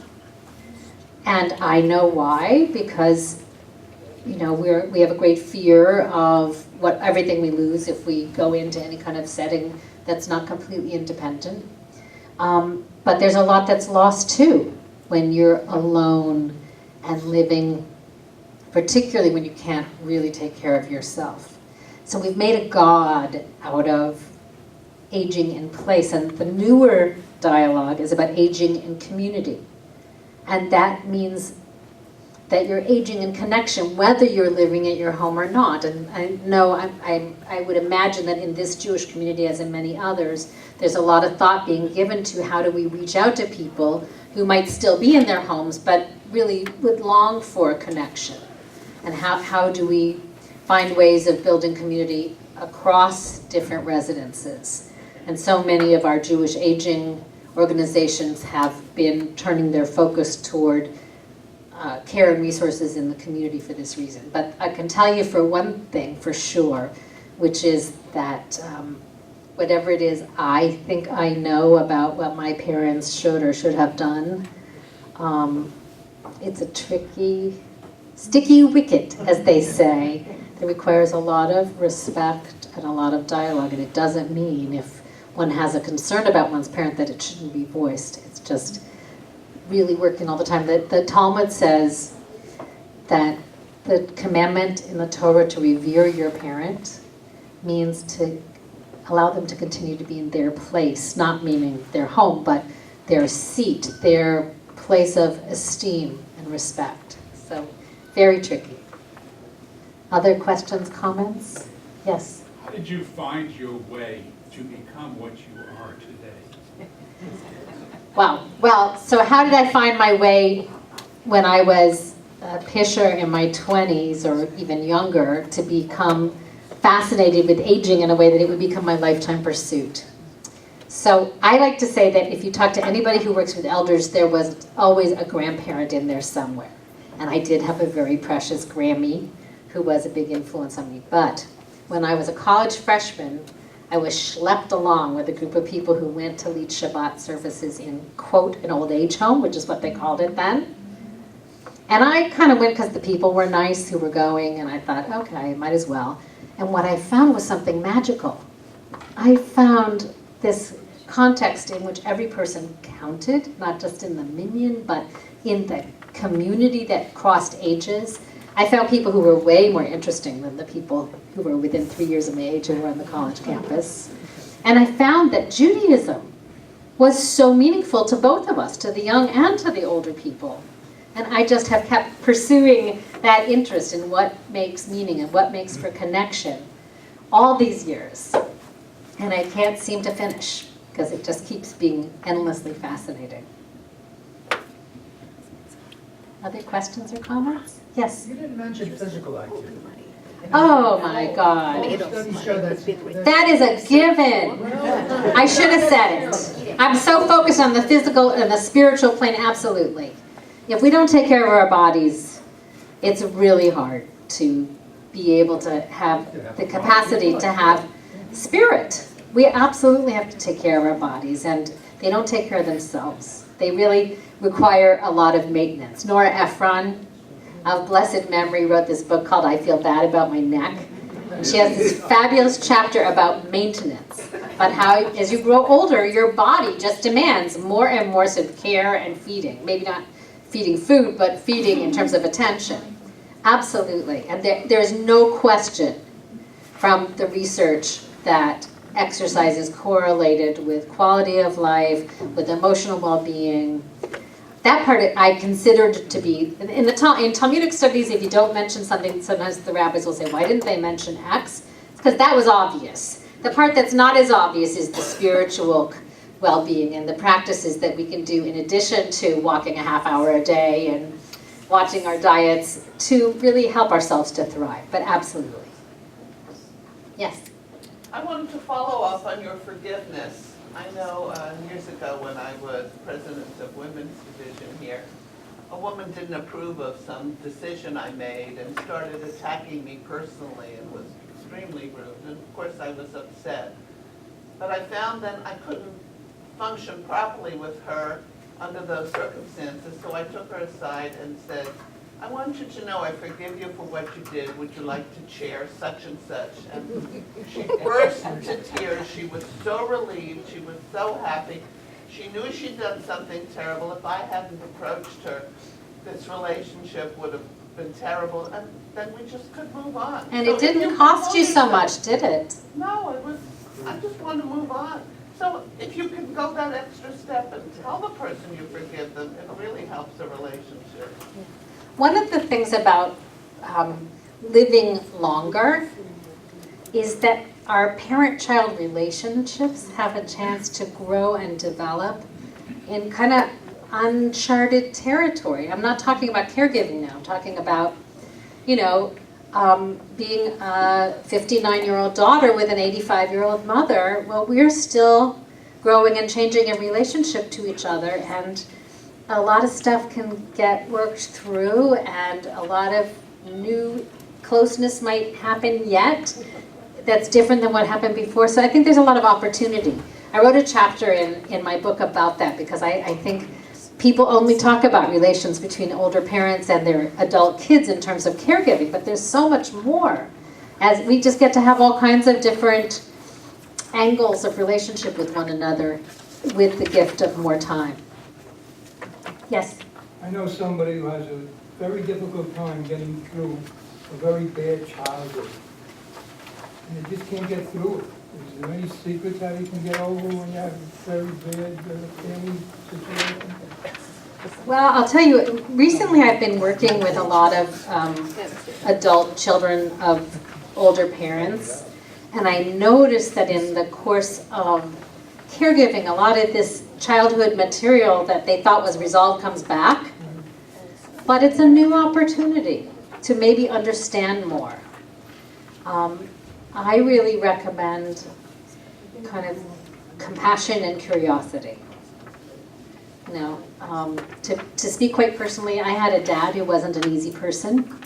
And I know why, because, we have a great fear of everything we lose if we go into any kind of setting that's not completely independent. But there's a lot that's lost too when you're alone and living, particularly when you can't really take care of yourself. So we've made a god out of aging in place, and the newer dialogue is about aging in community. And that means that you're aging in connection, whether you're living at your home or not. And I know I would imagine that in this Jewish community, as in many others, there's a lot of thought being given to how do we reach out to people who might still be in their homes, but really would long for a connection. And how do we find ways of building community across different residences? And so many of our Jewish aging organizations have been turning their focus toward care and resources in the community for this reason. But I can tell you for one thing for sure, which is that whatever it is I think I know about what my parents should or should have done, it's a tricky, sticky wicket, as they say, that requires a lot of respect and a lot of dialogue. And it doesn't mean if one has a concern about one's parent that it shouldn't be voiced. It's just really working all the time. The Talmud says that the commandment in the Torah to revere your parent means to allow them to continue to be in their place, not meaning their home, but their seat, their place of esteem and respect. So very tricky. Other questions, comments? Yes? How did you find your way to become what you are today? Wow. Well, so how did I find my way when I was a pisher in my 20s or even younger to become fascinated with aging in a way that it would become my lifetime pursuit? So I like to say that if you talk to anybody who works with elders, there was always a grandparent in there somewhere. And I did have a very precious Grammy who was a big influence on me. But when I was a college freshman, I was schlepped along with a group of people who went to lead Shabbat services in, quote, an old age home, which is what they called it then. And I kind of went because the people were nice who were going, and I thought, okay, might as well. And what I found was something magical. I found this context in which every person counted, not just in the minyan, but in the community that crossed ages. I found people who were way more interesting than the people who were within 3 years of my age who were on the college campus. And I found that Judaism was so meaningful to both of us, to the young and to the older people. And I just have kept pursuing that interest in what makes meaning and what makes for connection all these years. And I can't seem to finish because it just keeps being endlessly fascinating. Other questions or comments? Yes? You didn't mention physical activity. Oh my God. That is a given. I should have said it. I'm so focused on the physical and the spiritual plane, absolutely. If we don't take care of our bodies, it's really hard to be able to have the capacity to have spirit. We absolutely have to take care of our bodies, and they don't take care of themselves. They really require a lot of maintenance. Nora Ephron, of blessed memory, wrote this book called I Feel Bad About My Neck. And she has this fabulous chapter about maintenance, about how as you grow older, your body just demands more and more sort of care and feeding. Maybe not feeding food, but feeding in terms of attention. Absolutely. And there's no question from the research that exercise is correlated with quality of life, with emotional well-being. That part I considered to be, in Talmudic studies, if you don't mention something, sometimes the rabbis will say, why didn't they mention X? Because that was obvious. The part that's not as obvious is the spiritual well-being and the practices that we can do in addition to walking a half hour a day and watching our diets to really help ourselves to thrive, but absolutely. Yes? I wanted to follow up on your forgiveness. I know years ago when I was president of Women's Division here, a woman didn't approve of some decision I made and started attacking me personally and was extremely rude. And of course I was upset. But I found then I couldn't function properly with her under those circumstances, so I took her aside and said, I want you to know I forgive you for what you did. Would you like to chair such and such? And she burst into tears. She was so relieved. She was so happy. She knew she'd done something terrible. If I hadn't approached her, this relationship would have been terrible, and then we just could move on. And so it didn't cost you so much, did it? No, it was, I just want to move on. So if you can go that extra step and tell the person you forgive them, it really helps the relationship. Yeah. One of the things about living longer is that our parent-child relationships have a chance to grow and develop in kind of uncharted territory. I'm not talking about caregiving now. I'm talking about, you know, being a 59-year-old daughter with an 85-year-old mother. Well, we're still growing and changing in relationship to each other, and a lot of stuff can get worked through, and a lot of new closeness might happen yet that's different than what happened before. So I think there's a lot of opportunity. I wrote a chapter in my book about that because I think people only talk about relations between older parents and their adult kids in terms of caregiving, but there's so much more. As we just get to have all kinds of different angles of relationship with one another with the gift of more time. Yes? I know somebody who has a very difficult time getting through a very bad childhood. And they just can't get through it. Is there any secrets how you can get over when you have a very bad family situation? Well, I'll tell you, recently I've been working with a lot of adult children of older parents, and I noticed that in the course of caregiving, a lot of this childhood material that they thought was resolved comes back, but it's a new opportunity to maybe understand more. I really recommend kind of compassion and curiosity. You know, to speak quite personally, I had a dad who wasn't an easy person,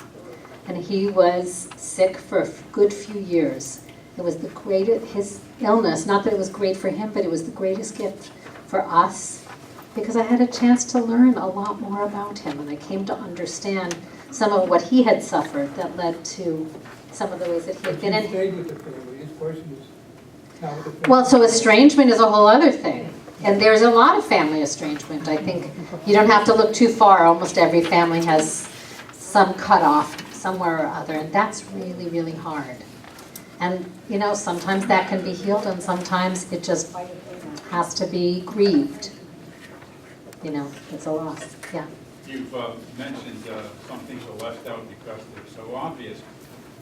and he was sick for a good few years. It was the greatest, his illness, not that it was great for him, but it was the greatest gift for us, because I had a chance to learn a lot more about him, and I came to understand some of what he had suffered that led to some of the ways that he had been in. Stayed with the family. This person is not with the family. Well, so estrangement is a whole other thing. And there's a lot of family estrangement. I think you don't have to look too far. Almost every family has some cutoff somewhere or other, and that's really, really hard. And, you know, sometimes that can be healed, and sometimes it just has to be grieved. You know, it's a loss. Yeah. You've mentioned some things are left out because they're so obvious.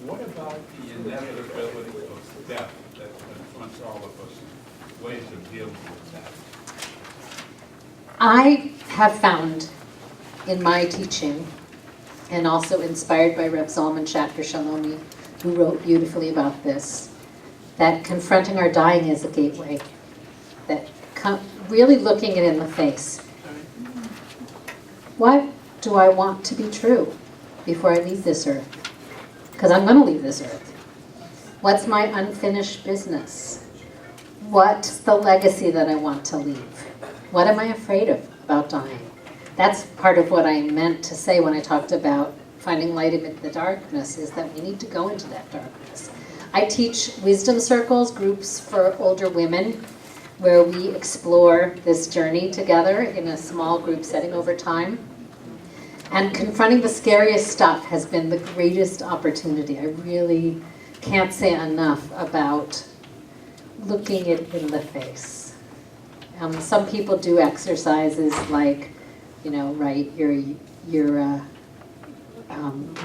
What about the inevitability of death that confronts all of us? Ways of dealing with that? I have found in my teaching, and also inspired by Reb Zalman Schachter Shalomi, who wrote beautifully about this, that confronting our dying is a gateway, that really looking it in the face. What do I want to be true before I leave this earth? Because I'm going to leave this earth. What's my unfinished business? What's the legacy that I want to leave? What am I afraid of about dying? That's part of what I meant to say when I talked about finding light amid the darkness, is that we need to go into that darkness. I teach wisdom circles, groups for older women, where we explore this journey together in a small group setting over time. And confronting the scariest stuff has been the greatest opportunity. I really can't say enough about looking it in the face. Some people do exercises like, write your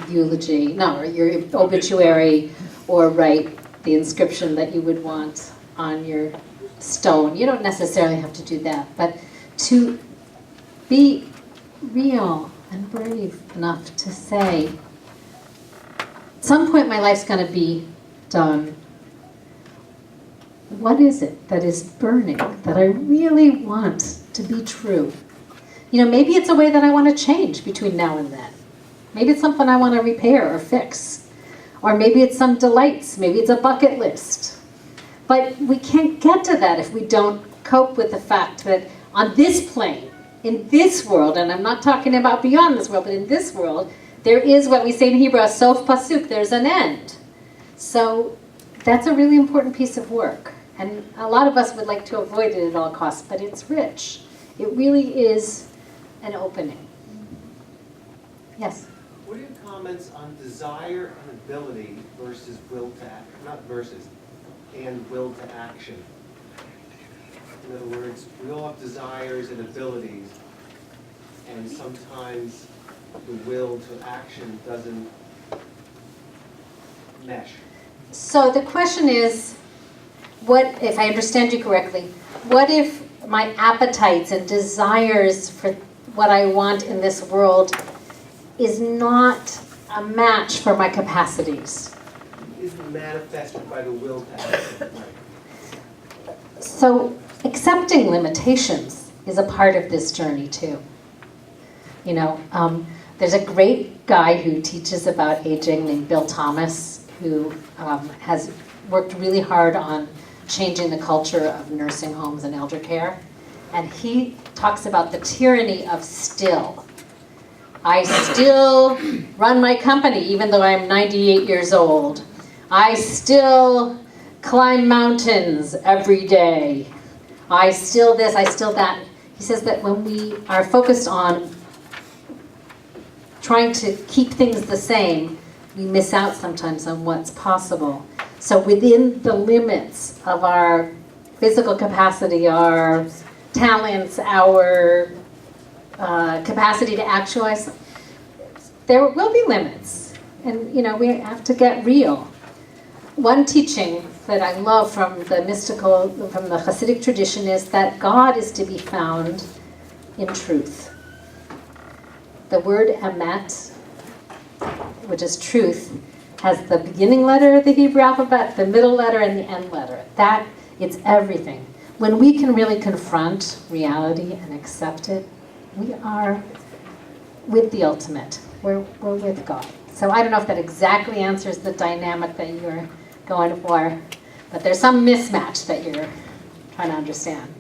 eulogy, no, or your obituary, or write the inscription that you would want on your stone. You don't necessarily have to do that, but to be real and brave enough to say, at some point my life's going to be done. What is it that is burning that I really want to be true? Maybe it's a way that I want to change between now and then. Maybe it's something I want to repair or fix. Or maybe it's some delights. Maybe it's a bucket list. But we can't get to that if we don't cope with the fact that on this plane, in this world, and I'm not talking about beyond this world, but in this world, there is what we say in Hebrew, sof pasuk, there's an end. So that's a really important piece of work. And a lot of us would like to avoid it at all costs, but it's rich. It really is an opening. Yes? What are your comments on desire and ability versus will to act, not versus, and will to action? In other words, we all have desires and abilities, and sometimes the will to action doesn't mesh. So the question is, what, if I understand you correctly, what if my appetites and desires for what I want in this world is not a match for my capacities? Is manifested by the will to action. So accepting limitations is a part of this journey too. There's a great guy who teaches about aging named Bill Thomas, who has worked really hard on changing the culture of nursing homes and elder care. And he talks about the tyranny of still. I still run my company even though I'm 98 years old. I still climb mountains every day. I still this, I still that. He says that when we are focused on trying to keep things the same, we miss out sometimes on what's possible. So within the limits of our physical capacity, our talents, our capacity to actualize, there will be limits. And we have to get real. One teaching that I love from the Hasidic tradition is that God is to be found in truth. The word emet, which is truth, has the beginning letter of the Hebrew alphabet, the middle letter, and the end letter. That, it's everything. When we can really confront reality and accept it, we are with the ultimate. We're with God. So I don't know if that exactly answers the dynamic that you're going for, but there's some mismatch that you're trying to understand.